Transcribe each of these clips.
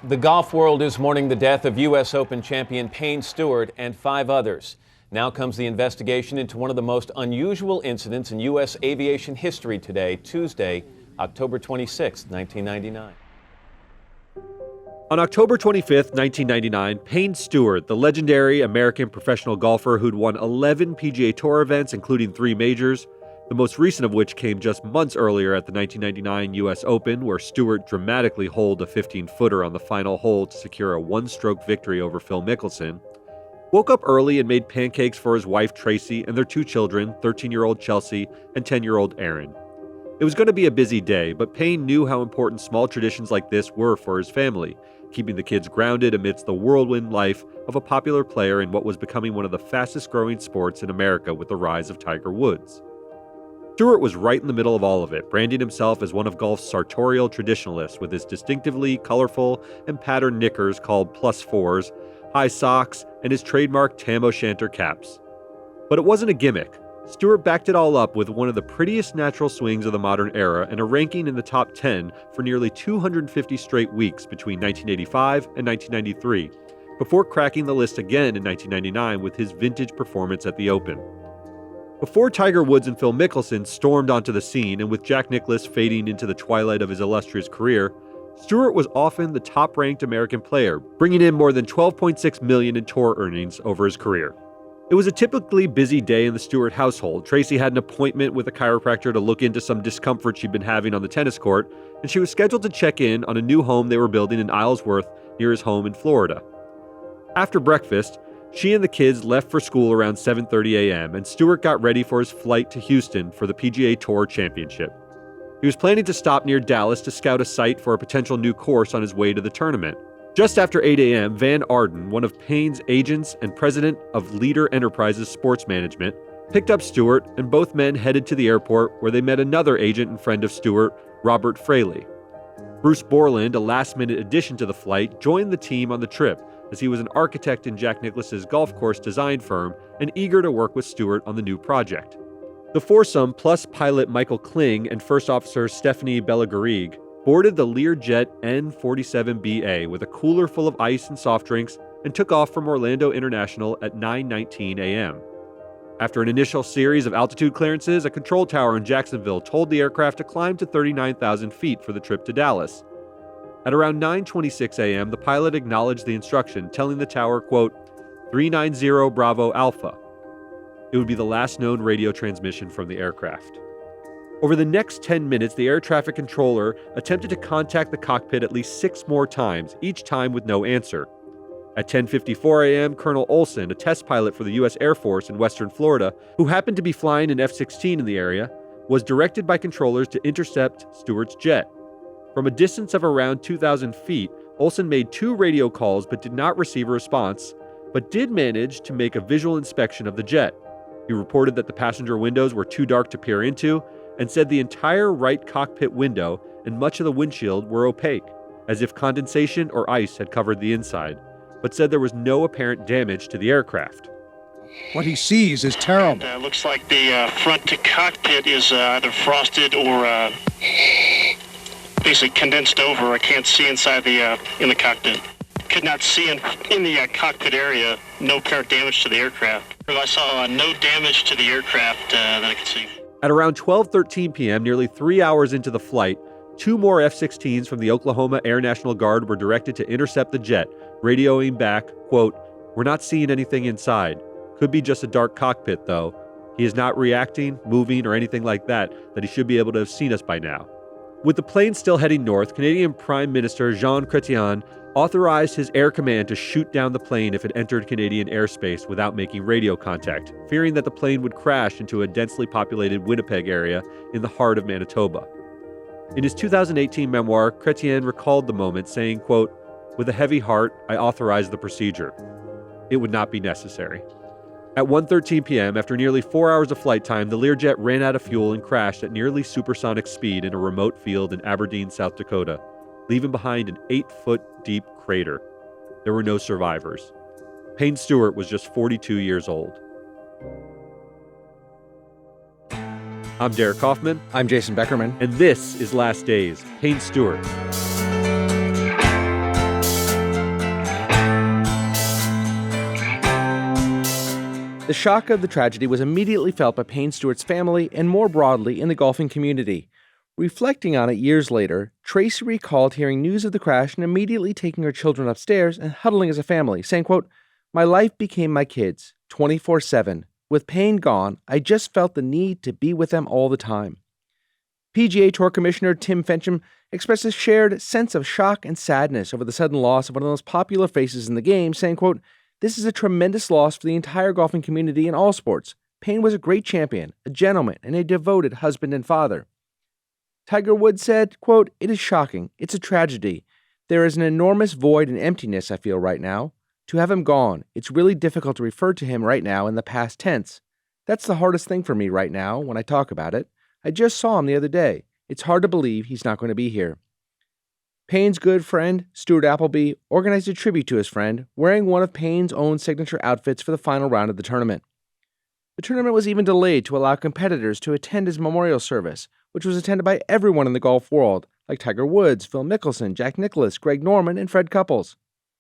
The golf world is mourning the death of U.S. Open champion Payne Stewart and 5 others. Now comes the investigation into one of the most unusual incidents in U.S. aviation history today, Tuesday, October 26, 1999. On October 25, 1999, Payne Stewart, the legendary American professional golfer who'd won 11 PGA Tour events, including 3 majors, the most recent of which came just months earlier at the 1999 U.S. Open, where Stewart dramatically holed a 15-footer on the final hole to secure a one-stroke victory over Phil Mickelson, woke up early and made pancakes for his wife Tracy and their 2 children, 13-year-old Chelsea and 10-year-old Aaron. It was going to be a busy day, but Payne knew how important small traditions like this were for his family, keeping the kids grounded amidst the whirlwind life of a popular player in what was becoming one of the fastest-growing sports in America with the rise of Tiger Woods. Stewart was right in the middle of all of it, branding himself as one of golf's sartorial traditionalists with his distinctively colorful and patterned knickers called +4s, high socks, and his trademark Tam O'Shanter caps. But it wasn't a gimmick. Stewart backed it all up with one of the prettiest natural swings of the modern era and a ranking in the top 10 for nearly 250 straight weeks between 1985 and 1993, before cracking the list again in 1999 with his vintage performance at the Open. Before Tiger Woods and Phil Mickelson stormed onto the scene, and with Jack Nicklaus fading into the twilight of his illustrious career, Stewart was often the top-ranked American player, bringing in more than $12.6 million in tour earnings over his career. It was a typically busy day in the Stewart household. Tracy had an appointment with a chiropractor to look into some discomfort she'd been having on the tennis court, and she was scheduled to check in on a new home they were building in Islesworth near his home in Florida. After breakfast, she and the kids left for school around 7:30 a.m., and Stewart got ready for his flight to Houston for the PGA Tour Championship. He was planning to stop near Dallas to scout a site for a potential new course on his way to the tournament. Just after 8 a.m., Van Arden, one of Payne's agents and president of Leader Enterprises Sports Management, picked up Stewart, and both men headed to the airport where they met another agent and friend of Stewart, Robert Fraley. Bruce Borland, a last-minute addition to the flight, joined the team on the trip, as he was an architect in Jack Nicklaus's golf course design firm and eager to work with Stewart on the new project. The foursome, plus pilot Michael Kling and First Officer Stephanie Bellagarigue, boarded the Learjet N-47BA with a cooler full of ice and soft drinks and took off from Orlando International at 9:19 a.m. After an initial series of altitude clearances, a control tower in Jacksonville told the aircraft to climb to 39,000 feet for the trip to Dallas. At around 9:26 a.m., the pilot acknowledged the instruction, telling the tower, quote, 390 Bravo Alpha. It would be the last known radio transmission from the aircraft. Over the next 10 minutes, the air traffic controller attempted to contact the cockpit at least 6 more times, each time with no answer. At 10:54 a.m., Colonel Olson, a test pilot for the U.S. Air Force in Western Florida, who happened to be flying an F-16 in the area, was directed by controllers to intercept Stewart's jet. From a distance of around 2,000 feet, Olson made 2 radio calls but did not receive a response, but did manage to make a visual inspection of the jet. He reported that the passenger windows were too dark to peer into, and said the entire right cockpit window and much of the windshield were opaque, as if condensation or ice had covered the inside, but said there was no apparent damage to the aircraft. What he sees is terrible. It looks like the front to cockpit is either frosted or basically condensed over. I can't see inside in the cockpit. Could not see in the cockpit area. No apparent damage to the aircraft. I saw no damage to the aircraft that I could see. At around 12:13 p.m., nearly 3 hours into the flight, 2 more F-16s from the Oklahoma Air National Guard were directed to intercept the jet, radioing back, quote, we're not seeing anything inside. Could be just a dark cockpit, though. He is not reacting, moving, or anything like that he should be able to have seen us by now. With the plane still heading north, Canadian Prime Minister Jean Chrétien authorized his air command to shoot down the plane if it entered Canadian airspace without making radio contact, fearing that the plane would crash into a densely populated Winnipeg area in the heart of Manitoba. In his 2018 memoir, Chrétien recalled the moment, saying, quote, with a heavy heart, I authorized the procedure. It would not be necessary. At 1:13 p.m., after nearly 4 hours of flight time, the Learjet ran out of fuel and crashed at nearly supersonic speed in a remote field in Aberdeen, South Dakota, leaving behind an 8-foot-deep crater. There were no survivors. Payne Stewart was just 42 years old. I'm Derek Kaufman. I'm Jason Beckerman. And this is Last Days, Payne Stewart. The shock of the tragedy was immediately felt by Payne Stewart's family and more broadly in the golfing community. Reflecting on it years later, Tracy recalled hearing news of the crash and immediately taking her children upstairs and huddling as a family, saying, quote, "My life became my kids, 24/7. With Payne gone, I just felt the need to be with them all the time." PGA Tour Commissioner Tim Fencham expressed a shared sense of shock and sadness over the sudden loss of one of the most popular faces in the game, saying, quote, "This is a tremendous loss for the entire golfing community in all sports. Payne was a great champion, a gentleman, and a devoted husband and father." Tiger Woods said, quote, "It is shocking. It's a tragedy. There is an enormous void and emptiness I feel right now. To have him gone, it's really difficult to refer to him right now in the past tense. That's the hardest thing for me right now when I talk about it. I just saw him the other day. It's hard to believe he's not going to be here." Payne's good friend, Stuart Appleby, organized a tribute to his friend, wearing one of Payne's own signature outfits for the final round of the tournament. The tournament was even delayed to allow competitors to attend his memorial service, which was attended by everyone in the golf world, like Tiger Woods, Phil Mickelson, Jack Nicklaus, Greg Norman, and Fred Couples.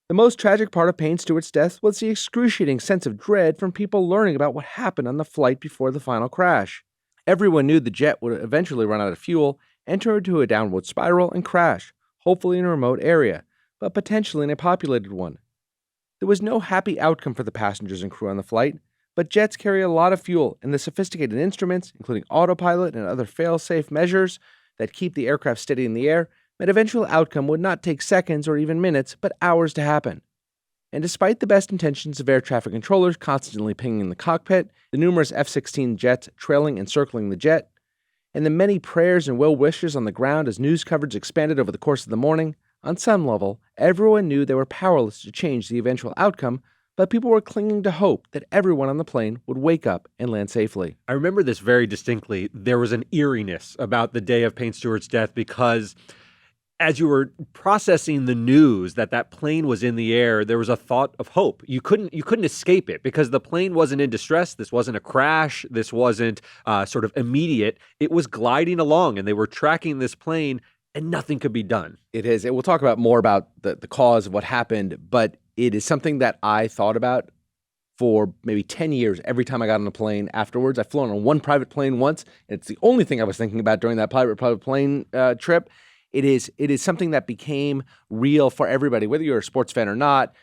The most tragic part of Payne Stewart's death was the excruciating sense of dread from people learning about what happened on the flight before the final crash. Everyone knew the jet would eventually run out of fuel, enter into a downward spiral, and crash, hopefully in a remote area, but potentially in a populated one. There was no happy outcome for the passengers and crew on the flight, but jets carry a lot of fuel, and the sophisticated instruments, including autopilot and other fail-safe measures that keep the aircraft steady in the air, meant eventual outcome would not take seconds or even minutes, but hours to happen. And despite the best intentions of air traffic controllers constantly pinging the cockpit, the numerous F-16 jets trailing and circling the jet, and the many prayers and well wishes on the ground as news coverage expanded over the course of the morning, on some level, everyone knew they were powerless to change the eventual outcome, but people were clinging to hope that everyone on the plane would wake up and land safely. I remember this very distinctly. There was an eeriness about the day of Payne Stewart's death because as you were processing the news that that plane was in the air, there was a thought of hope. You couldn't escape it because the plane wasn't in distress. This wasn't a crash. This wasn't sort of immediate. It was gliding along, and they were tracking this plane, and nothing could be done. It is. We'll talk about more about the cause of what happened, but it is something that I thought about for maybe 10 years every time I got on a plane afterwards. I've flown on one private plane once, and it's the only thing I was thinking about during that private plane trip. It is something that became real for everybody, whether you're a sports fan or not.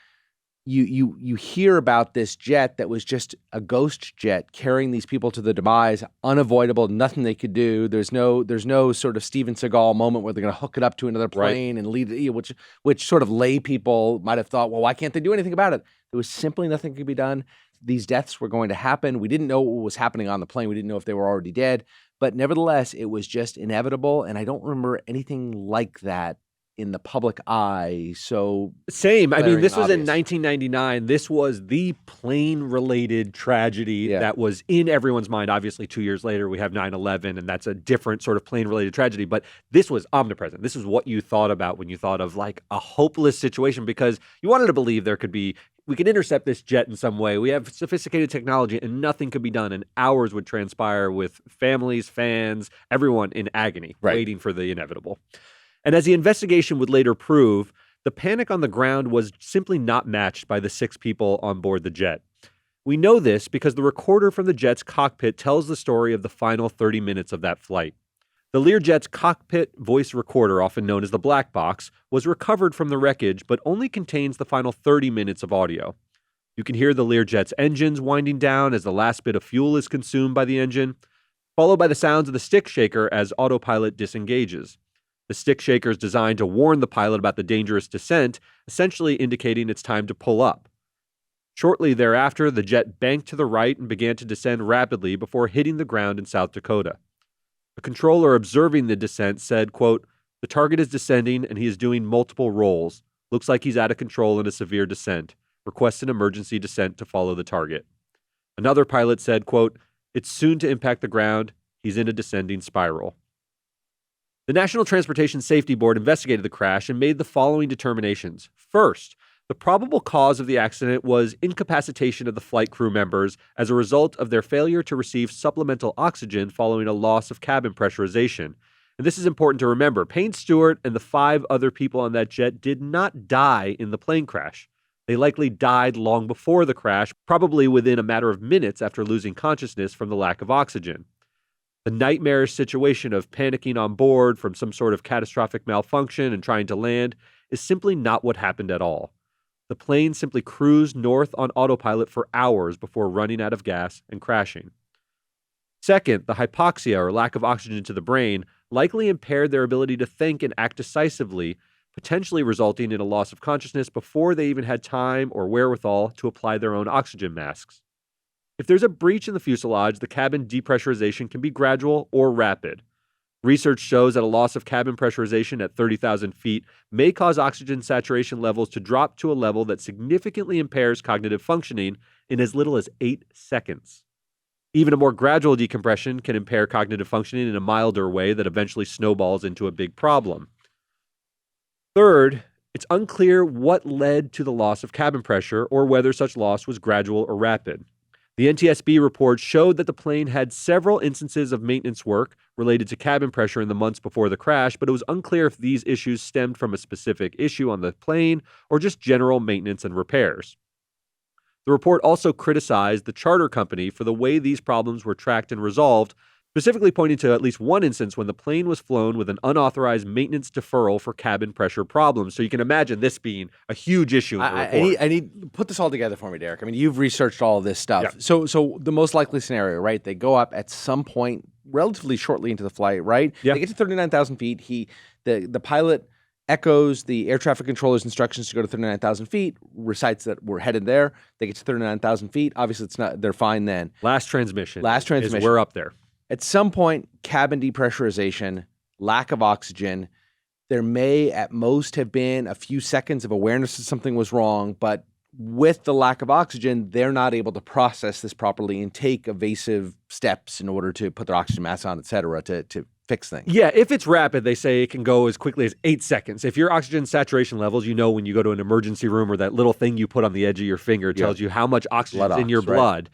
You hear about this jet that was just a ghost jet carrying these people to the demise, unavoidable, nothing they could do. There's no sort of Steven Seagal moment where they're going to hook it up to another plane and lead it, which sort of lay people might have thought, well, why can't they do anything about it? There was simply nothing that could be done. These deaths were going to happen. We didn't know what was happening on the plane. We didn't know if they were already dead. But nevertheless, it was just inevitable, and I don't remember anything like that in the public eye. So same. I mean, this was in 1999. This was the plane-related tragedy that was in everyone's mind. Obviously, 2 years later, we have 9/11, and that's a different sort of plane-related tragedy. But this was omnipresent. This is what you thought about when you thought of like a hopeless situation because you wanted to believe we could intercept this jet in some way. We have sophisticated technology and nothing could be done. And hours would transpire with families, fans, everyone in agony, waiting for the inevitable. And as the investigation would later prove, the panic on the ground was simply not matched by the 6 people on board the jet. We know this because the recorder from the jet's cockpit tells the story of the final 30 minutes of that flight. The Learjet's cockpit voice recorder, often known as the black box, was recovered from the wreckage but only contains the final 30 minutes of audio. You can hear the Learjet's engines winding down as the last bit of fuel is consumed by the engine, followed by the sounds of the stick shaker as autopilot disengages. The stick shaker is designed to warn the pilot about the dangerous descent, essentially indicating it's time to pull up. Shortly thereafter, the jet banked to the right and began to descend rapidly before hitting the ground in South Dakota. A controller observing the descent said, quote, "The target is descending and he is doing multiple rolls. Looks like he's out of control in a severe descent. Request an emergency descent to follow the target." Another pilot said, quote, "It's soon to impact the ground. He's in a descending spiral." The National Transportation Safety Board investigated the crash and made the following determinations. First, the probable cause of the accident was incapacitation of the flight crew members as a result of their failure to receive supplemental oxygen following a loss of cabin pressurization. And this is important to remember. Payne Stewart and the 5 other people on that jet did not die in the plane crash. They likely died long before the crash, probably within a matter of minutes after losing consciousness from the lack of oxygen. The nightmarish situation of panicking on board from some sort of catastrophic malfunction and trying to land is simply not what happened at all. The plane simply cruised north on autopilot for hours before running out of gas and crashing. Second, the hypoxia, or lack of oxygen to the brain, likely impaired their ability to think and act decisively, potentially resulting in a loss of consciousness before they even had time or wherewithal to apply their own oxygen masks. If there's a breach in the fuselage, the cabin depressurization can be gradual or rapid. Research shows that a loss of cabin pressurization at 30,000 feet may cause oxygen saturation levels to drop to a level that significantly impairs cognitive functioning in as little as 8 seconds. Even a more gradual decompression can impair cognitive functioning in a milder way that eventually snowballs into a big problem. Third, it's unclear what led to the loss of cabin pressure or whether such loss was gradual or rapid. The NTSB report showed that the plane had several instances of maintenance work related to cabin pressure in the months before the crash, but it was unclear if these issues stemmed from a specific issue on the plane or just general maintenance and repairs. The report also criticized the charter company for the way these problems were tracked and resolved, specifically pointing to at least one instance when the plane was flown with an unauthorized maintenance deferral for cabin pressure problems. So you can imagine this being a huge issue in the report. I need put this all together for me, Derek. I mean, you've researched all of this stuff. Yeah. So the most likely scenario, right? They go up at some point relatively shortly into the flight, right? Yeah. They get to 39,000 feet. The pilot echoes the air traffic controller's instructions to go to 39,000 feet, recites that we're headed there. They get to 39,000 feet. Obviously, they're fine then. Last transmission. Is we're up there. At some point, cabin depressurization, lack of oxygen. There may at most have been a few seconds of awareness that something was wrong, but with the lack of oxygen, they're not able to process this properly and take evasive steps in order to put their oxygen mask on, et cetera, to fix things. Yeah, if it's rapid, they say it can go as quickly as 8 seconds. If your oxygen saturation levels, you know when you go to an emergency room or that little thing you put on the edge of your finger tells you how much oxygen is in your blood.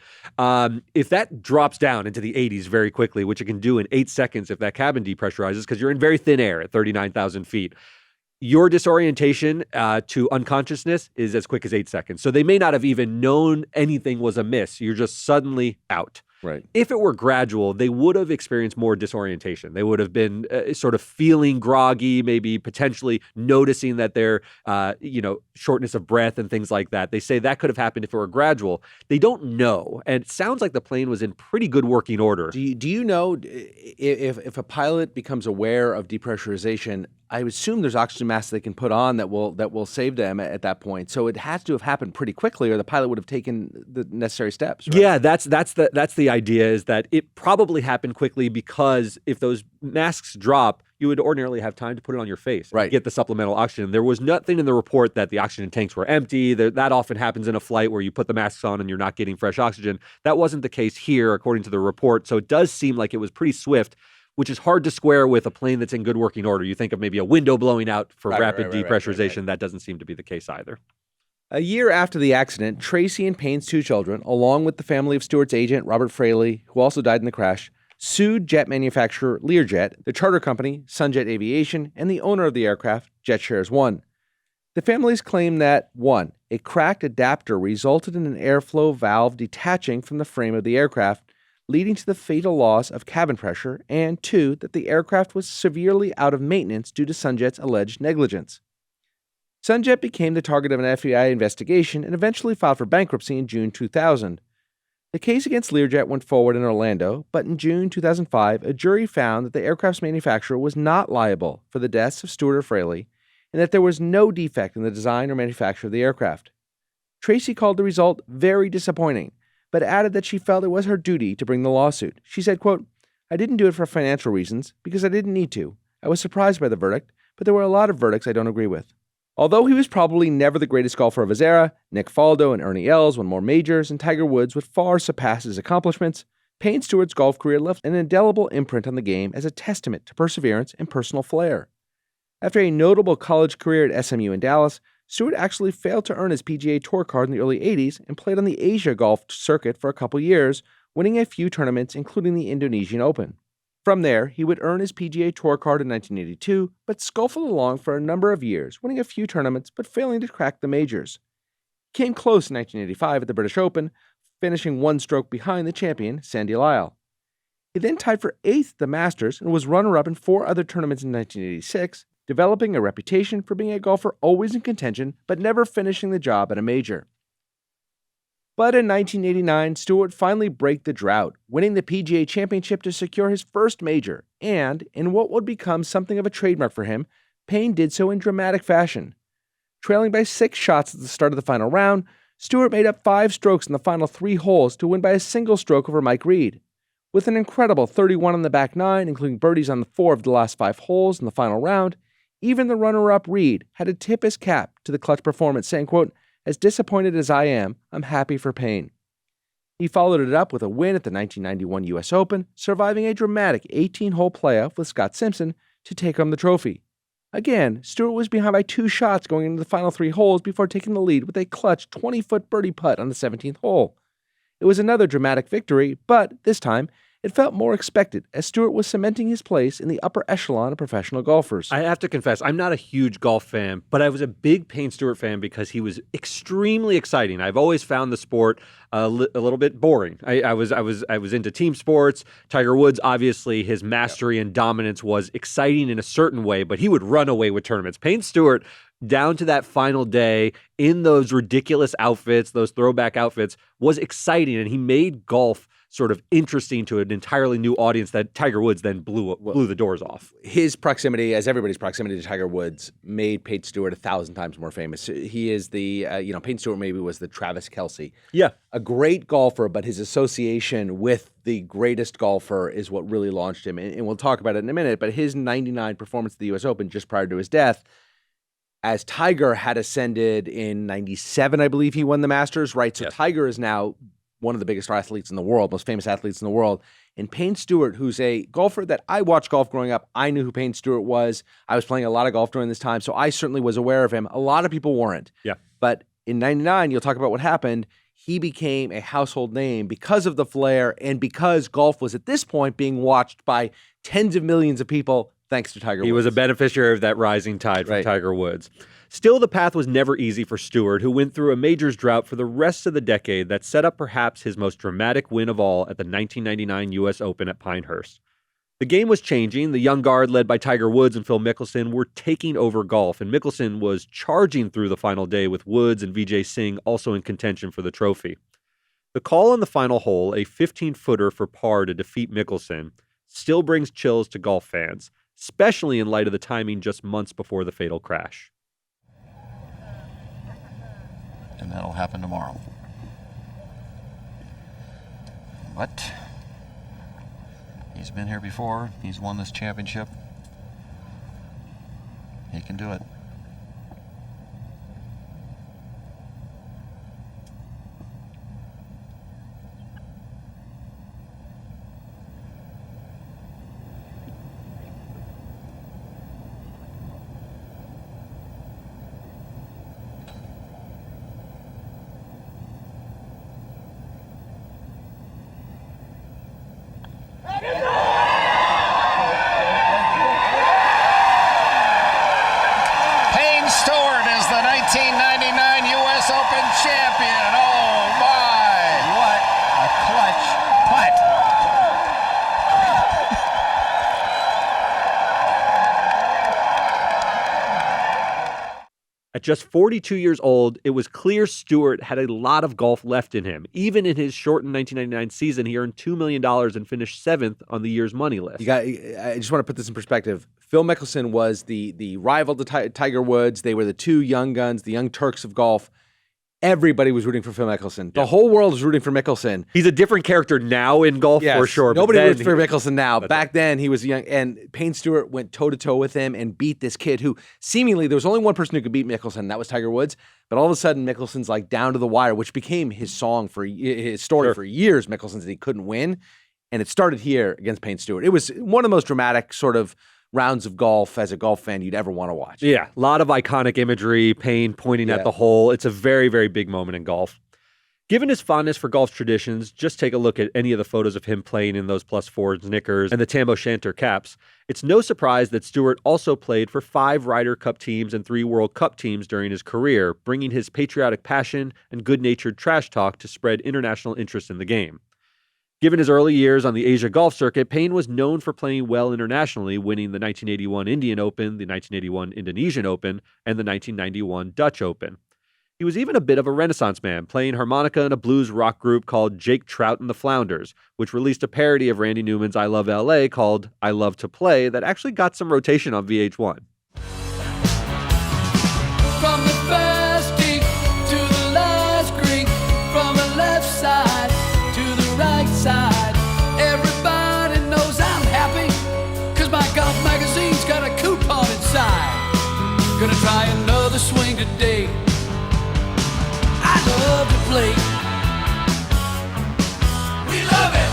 If that drops down into the 80s very quickly, which it can do in 8 seconds if that cabin depressurizes, because you're in very thin air at 39,000 feet, your disorientation to unconsciousness is as quick as 8 seconds. So they may not have even known anything was amiss. You're just suddenly out. Right. If it were gradual, they would have experienced more disorientation. They would have been sort of feeling groggy, maybe potentially noticing that their, shortness of breath and things like that. They say that could have happened if it were gradual. They don't know. And it sounds like the plane was in pretty good working order. Do you know if a pilot becomes aware of depressurization, I would assume there's oxygen masks they can put on that will save them at that point. So it has to have happened pretty quickly, or the pilot would have taken the necessary steps. Right? Yeah, that's the idea, is that it probably happened quickly, because if those masks drop, you would ordinarily have time to put it on your face, right? Get the supplemental oxygen. There was nothing in the report that the oxygen tanks were empty. That often happens in a flight where you put the masks on and you're not getting fresh oxygen. That wasn't the case here, according to the report. So it does seem like it was pretty swift, which is hard to square with a plane that's in good working order. You think of maybe a window blowing out for rapid depressurization. That doesn't seem to be the case either. A year after the accident, Tracy and Payne's 2 children, along with the family of Stewart's agent, Robert Fraley, who also died in the crash, sued jet manufacturer Learjet, the charter company, Sunjet Aviation, and the owner of the aircraft, JetShares One. The families claim that, 1, a cracked adapter resulted in an airflow valve detaching from the frame of the aircraft, leading to the fatal loss of cabin pressure, and 2, that the aircraft was severely out of maintenance due to Sunjet's alleged negligence. Sunjet became the target of an FBI investigation and eventually filed for bankruptcy in June 2000. The case against Learjet went forward in Orlando, but in June 2005, a jury found that the aircraft's manufacturer was not liable for the deaths of Stewart or Fraley, and that there was no defect in the design or manufacture of the aircraft. Tracy called the result very disappointing, but added that she felt it was her duty to bring the lawsuit. She said, quote, "I didn't do it for financial reasons, because I didn't need to. I was surprised by the verdict, but there were a lot of verdicts I don't agree with." Although he was probably never the greatest golfer of his era, Nick Faldo and Ernie Els won more majors, and Tiger Woods would far surpass his accomplishments, Payne Stewart's golf career left an indelible imprint on the game as a testament to perseverance and personal flair. After a notable college career at SMU in Dallas, Stewart actually failed to earn his PGA Tour card in the early 80s and played on the Asia golf circuit for a couple years, winning a few tournaments, including the Indonesian Open. From there, he would earn his PGA Tour card in 1982, but scuffled along for a number of years, winning a few tournaments but failing to crack the majors. Came close in 1985 at the British Open, finishing one stroke behind the champion, Sandy Lyle. He then tied for 8th at the Masters and was runner-up in 4 other tournaments in 1986, developing a reputation for being a golfer always in contention but never finishing the job at a major. But in 1989, Stewart finally broke the drought, winning the PGA Championship to secure his first major, and, in what would become something of a trademark for him, Payne did so in dramatic fashion. Trailing by 6 shots at the start of the final round, Stewart made up 5 strokes in the final 3 holes to win by a single stroke over Mike Reed. With an incredible 31 on the back 9, including birdies on the 4 of the last 5 holes in the final round, even the runner-up Reed had to tip his cap to the clutch performance, saying, quote, "As disappointed as I am, I'm happy for Payne." He followed it up with a win at the 1991 U.S. Open, surviving a dramatic 18-hole playoff with Scott Simpson to take home the trophy. Again, Stewart was behind by 2 shots going into the final 3 holes before taking the lead with a clutch 20-foot birdie putt on the 17th hole. It was another dramatic victory, but this time, it felt more expected as Stewart was cementing his place in the upper echelon of professional golfers. I have to confess, I'm not a huge golf fan, but I was a big Payne Stewart fan because he was extremely exciting. I've always found the sport a little bit boring. I was into team sports. Tiger Woods, obviously, his mastery and dominance was exciting in a certain way, but he would run away with tournaments. Payne Stewart, down to that final day in those ridiculous outfits, those throwback outfits, was exciting, and he made golf sort of interesting to an entirely new audience that Tiger Woods then blew the doors off. His proximity, as everybody's proximity to Tiger Woods, made Payne Stewart 1,000 times more famous. He is the, Payne Stewart maybe was the Travis Kelce. Yeah. A great golfer, but his association with the greatest golfer is what really launched him. And we'll talk about it in a minute, but his 99 performance at the U.S. Open just prior to his death, as Tiger had ascended in 97, I believe he won the Masters, right? So yes. Tiger is now one of the biggest athletes in the world, most famous athletes in the world. And Payne Stewart, who's a golfer that I watched golf growing up, I knew who Payne Stewart was. I was playing a lot of golf during this time, so I certainly was aware of him. A lot of people weren't. Yeah. But in 99, you'll talk about what happened. He became a household name because of the flair and because golf was at this point being watched by tens of millions of people thanks to Tiger Woods. He was a beneficiary of that rising tide from Tiger Woods. Still, the path was never easy for Stewart, who went through a majors drought for the rest of the decade that set up perhaps his most dramatic win of all at the 1999 U.S. Open at Pinehurst. The game was changing. The young guard led by Tiger Woods and Phil Mickelson were taking over golf, and Mickelson was charging through the final day with Woods and Vijay Singh also in contention for the trophy. The call on the final hole, a 15-footer for par to defeat Mickelson, still brings chills to golf fans, especially in light of the timing just months before the fatal crash. And that'll happen tomorrow. But he's been here before. He's won this championship. He can do it. Payne Stewart is the 1999 U.S. Open champion. Oh my! What a clutch putt! At just 42 years old, it was clear Stewart had a lot of golf left in him. Even in his shortened 1999 season, he earned $2 million and finished 7th on the year's money list. I just want to put this in perspective. Phil Mickelson was the rival to Tiger Woods. They were the two young guns, the young Turks of golf. Everybody was rooting for Phil Mickelson. The whole world was rooting for Mickelson. He's a different character now in golf, for sure. Nobody roots for Mickelson now. Back then, he was young, and Payne Stewart went toe-to-toe with him and beat this kid who seemingly, there was only one person who could beat Mickelson, and that was Tiger Woods. But all of a sudden, Mickelson's like down to the wire, which became his story for years. Mickelson said he couldn't win, and it started here against Payne Stewart. It was one of the most dramatic sort of rounds of golf as a golf fan you'd ever want to watch. Yeah, a lot of iconic imagery, Payne pointing at the hole. It's a very, very big moment in golf. Given his fondness for golf traditions, just take a look at any of the photos of him playing in those +4s knickers and the Tam O'Shanter caps. It's no surprise that Stewart also played for 5 Ryder Cup teams and 3 World Cup teams during his career, bringing his patriotic passion and good-natured trash talk to spread international interest in the game. Given his early years on the Asia golf circuit, Payne was known for playing well internationally, winning the 1981 Indian Open, the 1981 Indonesian Open, and the 1991 Dutch Open. He was even a bit of a Renaissance man, playing harmonica in a blues rock group called Jake Trout and the Flounders, which released a parody of Randy Newman's I Love L.A. called I Love to Play that actually got some rotation on VH1. From the first tee to the last green, from the left side to the right side, everybody knows I'm happy, 'cause my golf magazine's got a coupon inside. Gonna try another swing today. I love to play. We love it.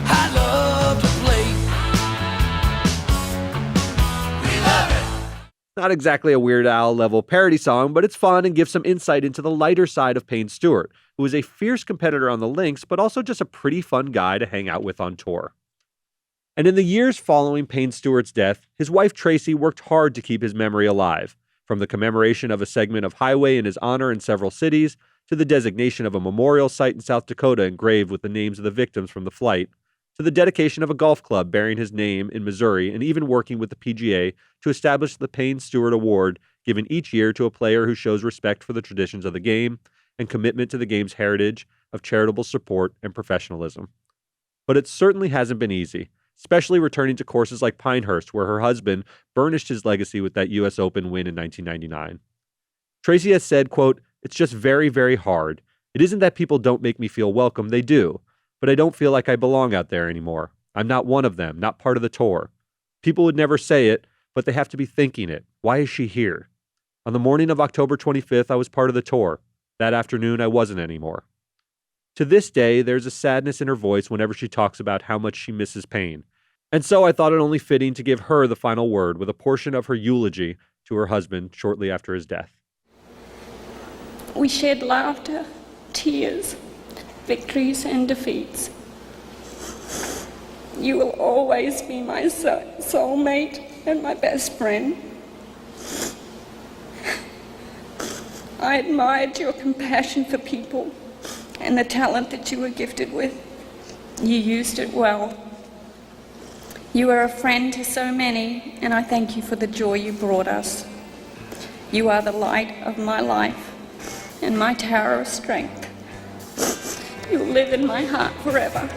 I love to play. We love it. Not exactly a Weird Al level parody song, but it's fun and gives some insight into the lighter side of Payne Stewart, who is a fierce competitor on the links, but also just a pretty fun guy to hang out with on tour. And in the years following Payne Stewart's death, his wife Tracy worked hard to keep his memory alive. From the commemoration of a segment of highway in his honor in several cities, to the designation of a memorial site in South Dakota engraved with the names of the victims from the flight, to the dedication of a golf club bearing his name in Missouri, and even working with the PGA to establish the Payne Stewart Award, given each year to a player who shows respect for the traditions of the game and commitment to the game's heritage of charitable support and professionalism. But it certainly hasn't been easy, especially returning to courses like Pinehurst, where her husband burnished his legacy with that U.S. Open win in 1999. Tracy has said, quote, "It's just very, very hard. It isn't that people don't make me feel welcome, they do, but I don't feel like I belong out there anymore. I'm not one of them, not part of the tour. People would never say it, but they have to be thinking it. Why is she here? On the morning of October 25th, I was part of the tour. That afternoon, I wasn't anymore." To this day, there's a sadness in her voice whenever she talks about how much she misses Payne. And so I thought it only fitting to give her the final word with a portion of her eulogy to her husband shortly after his death. We shared laughter, tears, victories and defeats. You will always be my soulmate and my best friend. I admired your compassion for people and the talent that you were gifted with. You used it well. You are a friend to so many, and I thank you for the joy you brought us. You are the light of my life and my tower of strength. You'll live in my heart forever.